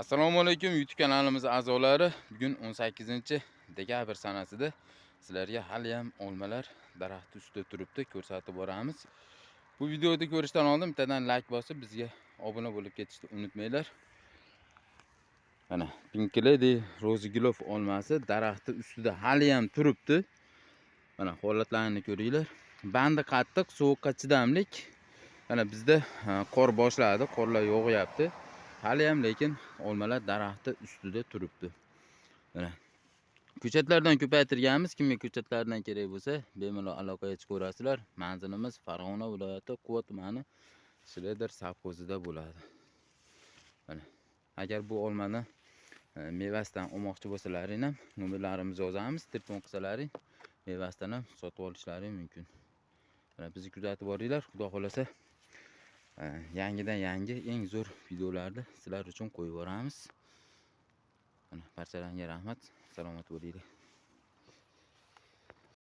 Assalomu alaykum YouTube kanalimiz a'zolari. Bugun 18-dekabr sanasida sizlarga hali ham olmalar daraxti ustida turibdi, ko'rsatib boramiz. Bu videoni ko'rishdan oldin bittadan like bosib, bizga obuna bo'lib ketishni unutmanglar. Mana Pink Lady Rozigilov olmasi daraxti ustida hali ham turibdi. Mana holatlarini ko'ringlar. Bandi qattiq, sovuqqa chidamlik. Mana bizda qor boshladi, qorlar yog'yapti. Hali ham lekin olmalar daraxti ustida turibdi. Mana ko'chatlardan ko'paytirganmiz. Kimga ko'chatlardan kerak bo'lsa, bemalol aloqaga chiqaverasizlar. Manzilimiz Farg'ona viloyati Quva tumani Shredder savxozida bo'ladi. Mana agar bu olmani mevasidan olmoqchi bo'lsalaring ham nomerlarimizni yozamiz. Telefon qilsalaring mevasidan ham sotib olishlaring mumkin. Mana bizni kuzatib boringlar. Xudo xolasa yangidan yangi eng zo'r videolarni sizlar uchun qo'yib boramiz. Barchalarga rahmat, salomat bo'linglar.